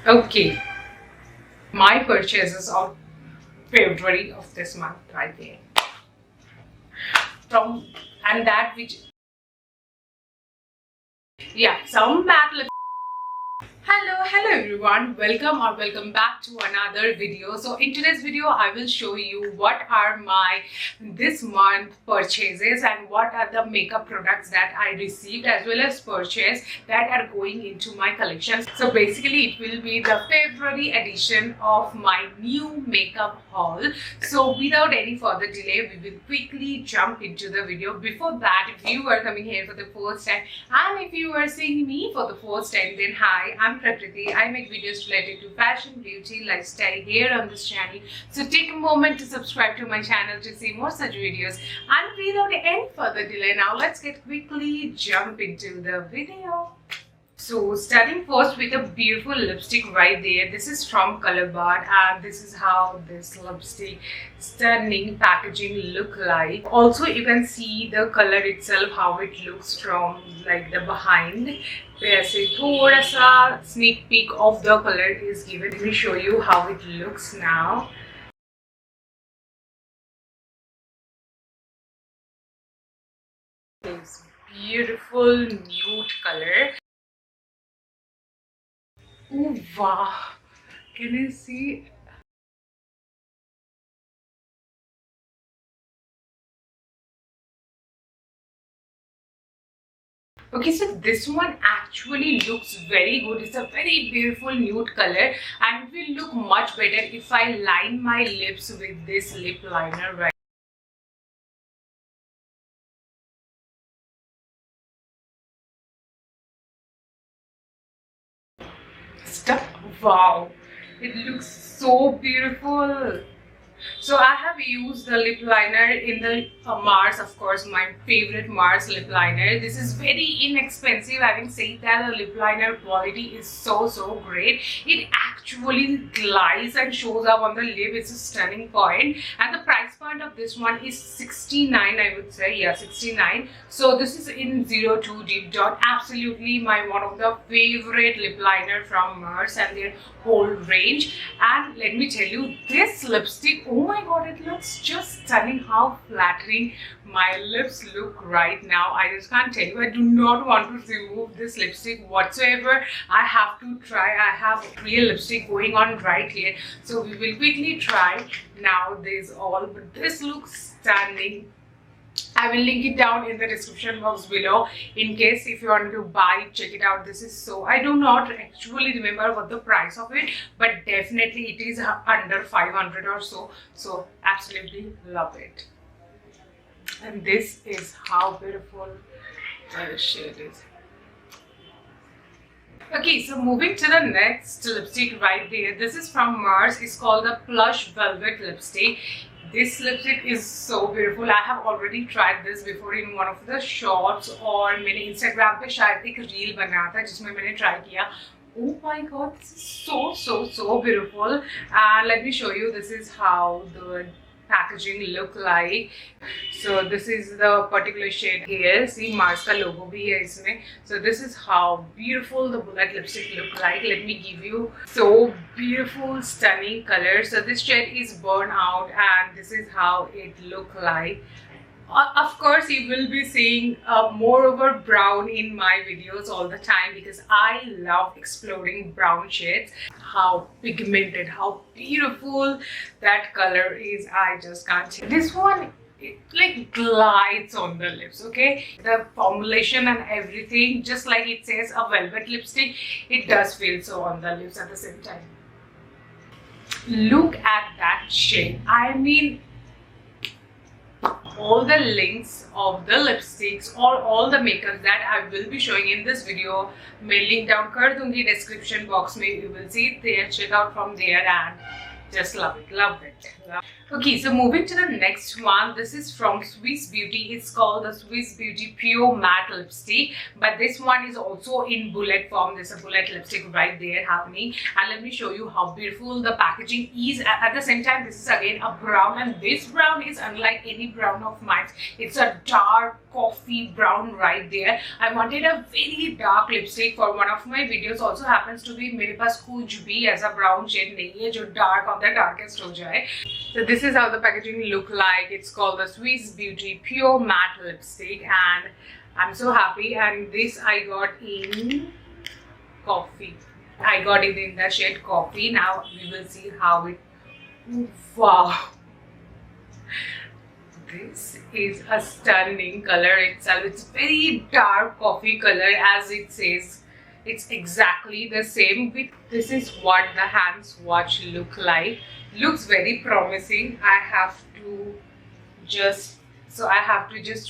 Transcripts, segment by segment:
Okay, my purchases of February of this month right there. From and that which some matte lip. Hello everyone, welcome back to another video. So in today's video I will show you what are my this month purchases and what are the makeup products that I received as well as purchase that are going into my collection. So basically it will be the February edition of my new makeup haul. So without any further delay, we will quickly jump into the video. Before that, if you are coming here for the first time and if you are seeing me for the first time, then hi, I'm Prakriti. I make videos related to fashion, beauty, lifestyle here on this channel. So take a moment to subscribe to my channel to see more such videos. And without any further delay, now let's get quickly jump into the video. So starting first with a beautiful lipstick right there. This is from Colorbar and this is how this lipstick stunning packaging look like. Also you can see the color itself, how it looks from like the behind. वैसे थोड़ा सा sneak peek of the color is given. Let me show you how it looks now. This beautiful nude color. Oh wow, can you see? Okay, so this one actually looks very good. It's a very beautiful nude color and it will look much better if I line my lips with this lip liner right. Stuff. Wow, it looks so beautiful. So I have used the lip liner in the Mars, of course, my favorite Mars lip liner. This is very inexpensive. Having said that, the lip liner quality is so great. It actually glides and shows up on the lip. It's a stunning point. And the price point of this one is 69, I would say. Yeah, 69. So this is in 02 Deep Dot. Absolutely my one of the favorite lip liner from Mars and their whole range. And let me tell you, this lipstick, oh my god, it looks just stunning. How flattering my lips look right now. I just can't tell you. I do not want to remove this lipstick whatsoever. I have to try. I have real lipstick going on right here. So we will quickly try now this all. But this looks stunning. I will link it down in the description box below in case if you want to buy it, check it out. This is so, I do not actually remember what the price of it, but definitely it is under 500 or so. So absolutely love it. And this is how beautiful the shade is. Okay, so moving to the next lipstick right there. This is from Mars. It's called the Plush Velvet Lipstick. This lipstick is so beautiful. I have already tried this before in one of the shops और मैंने Instagram पे शायद एक reel बनाया था जिसमें मैंने try किया. Oh my god, this is so beautiful. And let me show you. This is how the packaging look like. So this is the particular shade here. See, Mars का logo भी है इसमें. So this is how beautiful the bullet lipstick look like. Let me give you so beautiful, stunning color. So this shade is burnt out, and this is how it look like. Of course, you will be seeing more over brown in my videos all the time because I love exploring brown shades. How pigmented, how beautiful that color is. I just can't. This one, it like glides on the lips. Okay, the formulation and everything, just like it says a velvet lipstick, it does feel so on the lips at the same time. Look at that shade. I mean, all the links of the lipsticks or all the makeups that I will be showing in this video, मैं link down कर दूंगी description box में. You will see it there. Check out from there. And Just love it, love it. Okay, so moving to the next one. This is from Swiss Beauty. It's called the Swiss Beauty Pure Matte Lipstick, but this one is also in bullet form. There's a bullet lipstick right there happening, and let me show you how beautiful the packaging is. At the same time, this is again a brown, and this brown is unlike any brown of mine. It's a dark coffee brown right there. I wanted a very dark lipstick for one of my videos. Also happens to be मेरे पास कुछ भी ऐसा brown shade नहीं है जो dark of the darkest हो जाए. So this is how the packaging look like. It's called the Swiss Beauty Pure Matte Lipstick, and I'm so happy. And this I got in coffee. I got it in the shade coffee. Now we will see how it. Wow. This is a stunning color itself. It's very dark coffee color, as it says. It's exactly the same. This is what the hand swatch look like. Looks very promising. I have to just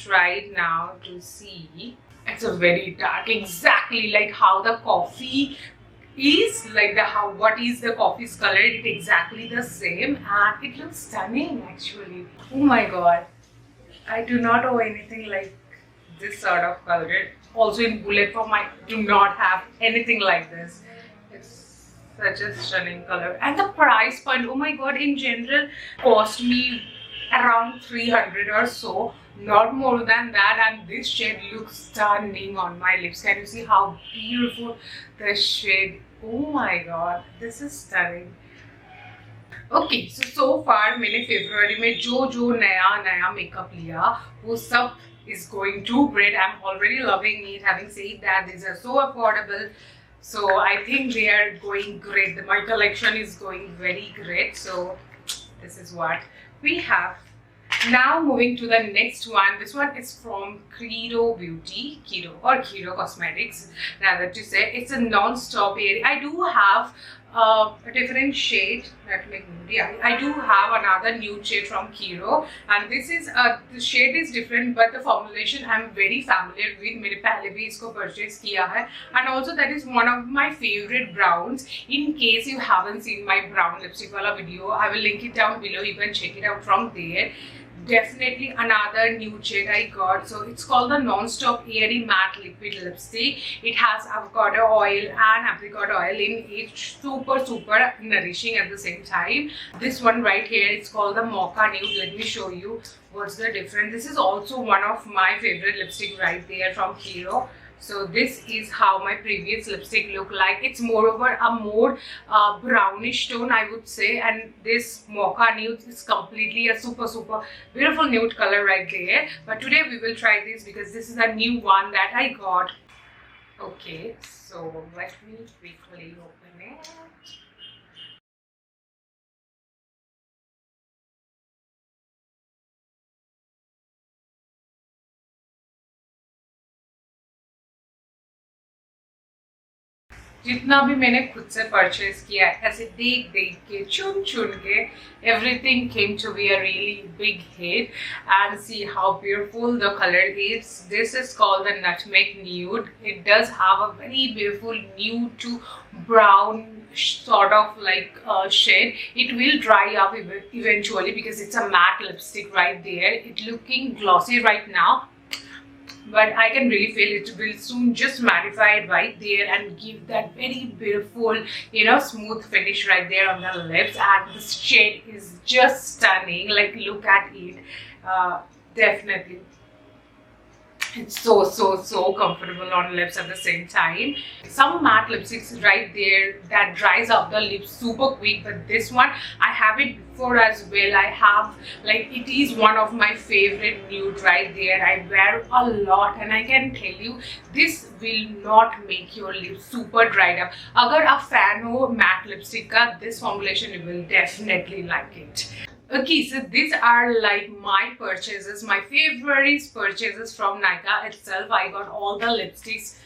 try it now to see. It's a very dark, exactly like how the coffee is, like what is the coffee's color. It's exactly the same, and it looks stunning actually. Oh my god, I do not know anything like this sort of color. Also in bullet form, I do not have anything like this. It's such a stunning color, and the price point, oh my god, in general cost me around 300 or so, not more than that. And this shade looks stunning on my lips. Can you see how beautiful the shade? Oh my god, this is stunning. Okay, so far मैंने February में जो नया makeup लिया वो सब is going too great. I'm already loving it. Having said that, these are so affordable, so I think they are going great. My collection is going very great. So this is what we have. Now moving to the next one. This one is from Credo Beauty, Credo Cosmetics rather to say. It's a non-stop area. I do have a different shade. I do have another nude shade from Credo, and this is the shade is different, but the formulation I'm very familiar with. मैंने पहले भी इसको purchase किया है, and also that is one of my favorite browns. In case you haven't seen my brown lipstick wala video, I will link it down below. You can check it out from there. Definitely another nude shade I got. So it's called the Non-Stop Airy Matte Liquid Lipstick. It has avocado oil and apricot oil in it. Super nourishing at the same time. This one right here, it's called the Mocha Nude. Let me show you what's the difference. This is also one of my favorite lipstick right there from Hero. So this is how my previous lipstick looked like. It's moreover a more brownish tone, I would say, and this Mocha Nude is completely a super beautiful nude color right there. But today we will try this because this is a new one that I got. Okay, so let me quickly open it. जितना भी मैंने खुद से purchase किया है, ऐसे देख के चुन के, everything came to be a really big hit. And see how beautiful the color is. This is called the Nutmeg Nude. It does have a very beautiful nude to brown sort of like shade. It will dry up eventually because it's a matte lipstick right there. It's looking glossy right now, but I can really feel it will soon just mattify right there and give that very beautiful, you know, smooth finish right there on the lips. And this shade is just stunning. Like, look at it. Definitely, it's so comfortable on lips at the same time. Some matte lipsticks right there that dries up the lips super quick, but this one I have it before as well. I have, like, it is one of my favorite nude right there. I wear a lot, and I can tell you this will not make your lips super dried up. Agar a fan ho matte lipstick ka, this formulation, you will definitely like it. Okay, so these are like my purchases, my favorite purchases from Nykaa itself. I got all the lipsticks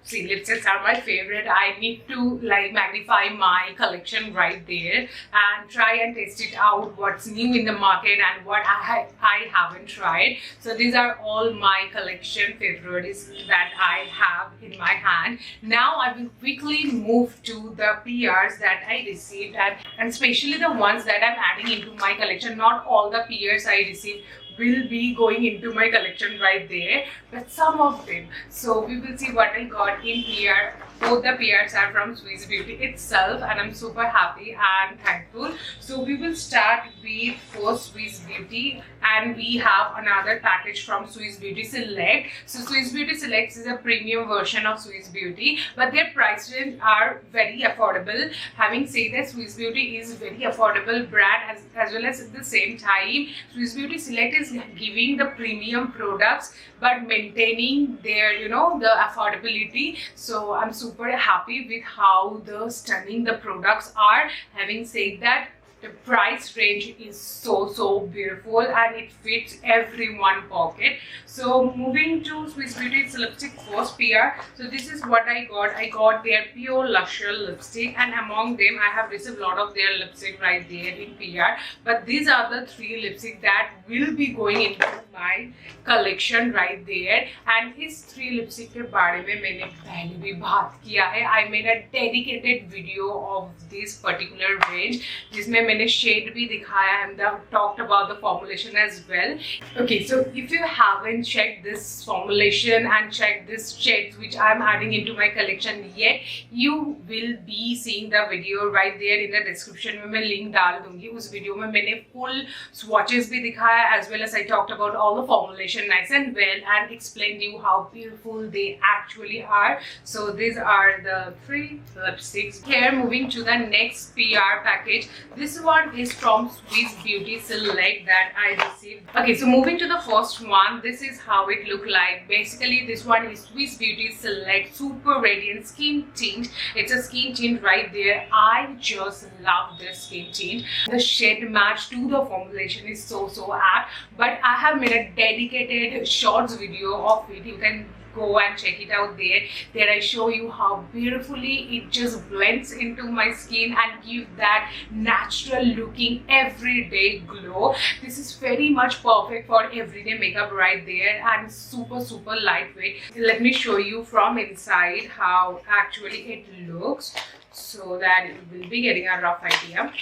see, lipsticks are my favorite. I need to like magnify my collection right there and try and test it out, what's new in the market and what I haven't tried. So these are all my collection favorites that I have in my hand. Now I will quickly move to the PRs that I received, and especially the ones that I'm adding into my collection. Not all the PRs I received will be going into my collection right there, but some of them. So we will see what I got in PR. Both the PRs are from Swiss Beauty itself, and I'm super happy and thankful. So we will start with first Swiss Beauty, and we have another package from Swiss Beauty Select. So Swiss Beauty Select is a premium version of Swiss Beauty, but their price range are very affordable. Having said that, Swiss Beauty is very affordable brand, as well as at the same time Swiss Beauty Select is giving the premium products but maintaining their, you know, the affordability. So I'm super happy with how stunning the products are. Having said that, the price range is so beautiful and it fits everyone's pocket. So moving to Swiss Beauty's lipstick first PR. So this is what I got. I got their Pure Luxury lipstick, and among them I have received a lot of their lipstick right there in PR. But these are the 3 lipsticks that will be going into my collection right there. And इस 3 lipstick के बारे में मैंने पहले भी बात किया है. I made a dedicated video of this particular range जिसमें मैंने shade भी दिखाया and talked about the formulation as well. Okay, so if you haven't checked this formulation and checked this shades which I'm adding into my collection yet, you will be seeing the video right there in the description में मैं link डाल दूँगी. उस video में मैंने full swatches भी दिखाया, as well as I talked about all the formulation nice and well and explained you how beautiful they actually are. So these are the 3 lipsticks. Here, moving to the next PR package. This one is from Swiss Beauty Select that I received. Okay, so moving to the first one, this is how it look like. Basically, this one is Swiss Beauty Select Super Radiant Skin Tint. It's a skin tint right there. I just love this skin tint. The shade match to the formulation is so apt. But I have made a dedicated shorts video of it. You can go and check it out there. There I show you how beautifully it just blends into my skin and give that natural looking everyday glow. This is very much perfect for everyday makeup right there, and super lightweight. Let me show you from inside how actually it looks so that you will be getting a rough idea.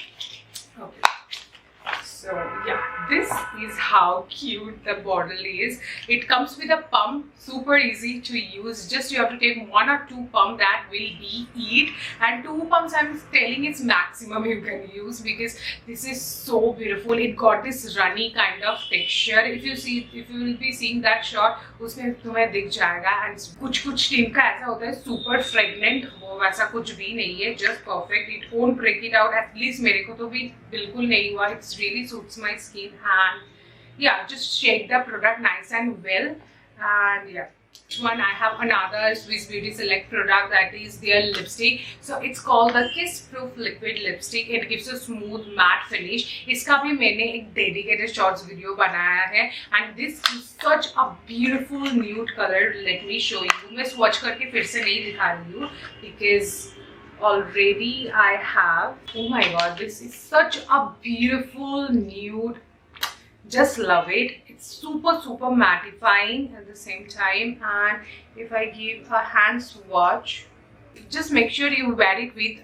Okay. So yeah, this is how cute the bottle is. It comes with a pump, super easy to use. Just you have to take 1 or 2 pumps, that will be it. And 2 pumps I'm telling it's maximum you can use, because this is so beautiful. It got this runny kind of texture. If you will be seeing that shot, उसमें तुम्हें दिख जाएगा. And कुछ team का ऐसा होता है super fragrant, वो वैसा कुछ भी नहीं है. Just perfect. It won't break it out. At least मेरे को तो भी बिल्कुल नहीं हुआ. It's really suits my skin, and yeah, just shake the product nice and well. And yeah, one I have another Swiss Beauty Select product, that is their lipstick. So it's called the Kiss Proof Liquid Lipstick. It gives a smooth matte finish. इसका भी मैंने एक dedicated shorts video बनाया है, and this is such a beautiful nude color. Let me show you. मैं swatch करके फिर से नहीं दिखा रही हूँ because already I have. Oh my god, this is such a beautiful nude. Just love it. It's super mattifying at the same time. And if I give a hand swatch, just make sure you wear it with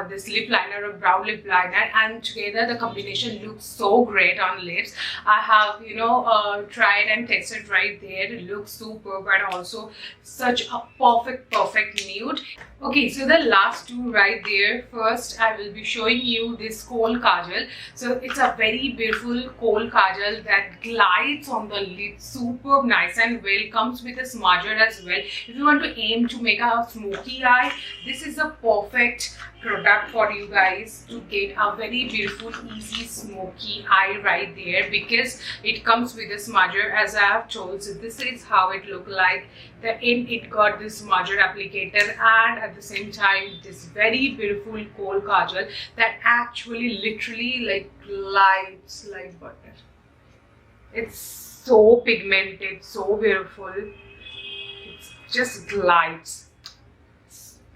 this lip liner or brow lip liner, and together the combination looks so great on lips. I have, you know, tried and tested right there. It looks superb and also such a perfect nude. Okay, so the last 2 right there. First, I will be showing you this kohl kajal. So it's a very beautiful kohl kajal that glides on the lid, superb, nice and well. Comes with a smudger as well. If you want to aim to make a smoky eye, this is a perfect product for you guys to get a very beautiful, easy, smoky eye right there, because it comes with a smudger, as I have told. So this is how it look like. The end, it got this smudger applicator, and at the same time this very beautiful kohl kajal that actually literally like glides like butter. It's so pigmented, so beautiful. It just glides.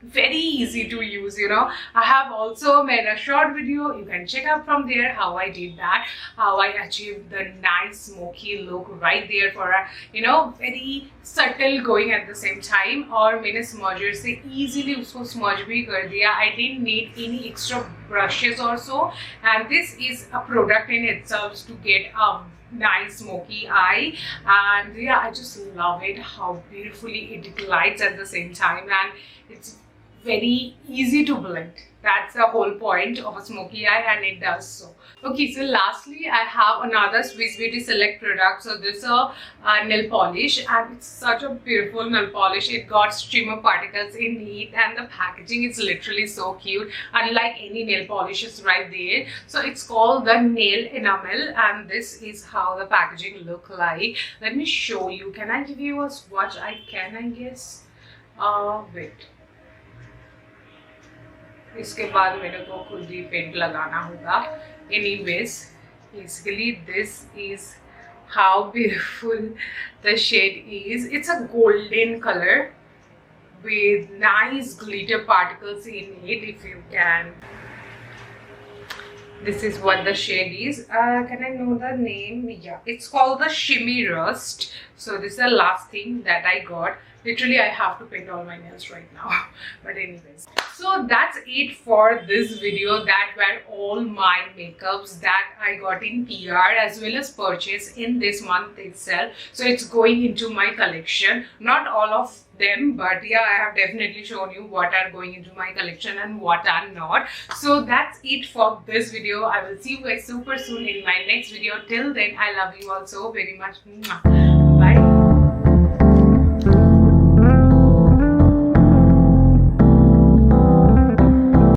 very easy to use, you know. I have also made a short video, you can check out from there how I did that, how I achieved the nice smoky look right there for a, you know, very subtle going at the same time. और मैंने smudger से easily उसको smudge भी कर दिया. I didn't need any extra brushes or so, and this is a product in itself to get a nice smoky eye. And yeah, I just love it how beautifully it glides at the same time, and it's very easy to blend. That's the whole point of a smoky eye, and it does so. Okay, so lastly I have another Swiss Beauty Select product. So this is a nail polish, and it's such a beautiful nail polish. It got streamer particles in it, and the packaging is literally so cute, unlike any nail polishes right there. So it's called the Nail Enamel, and this is how the packaging look like. Let me show you. Can I give you a swatch? I can, I guess. Wait. इसके बाद मेरे को खुद ही paint लगाना होगा. Anyways, basically this is how beautiful the shade is. It's a golden color with nice glitter particles in it, if you can. This is what the shade is. Can I know the name? Yeah, it's called the Shimmy Rust. So this is the last thing that I got. Literally, I have to paint all my nails right now. But anyways, so that's it for this video. That were all my makeups that I got in PR as well as purchase in this month itself. So it's going into my collection. Not all of them, but yeah, I have definitely shown you what are going into my collection and what are not. So that's it for this video. I will see you guys super soon in my next video. Till then, I love you all so very much.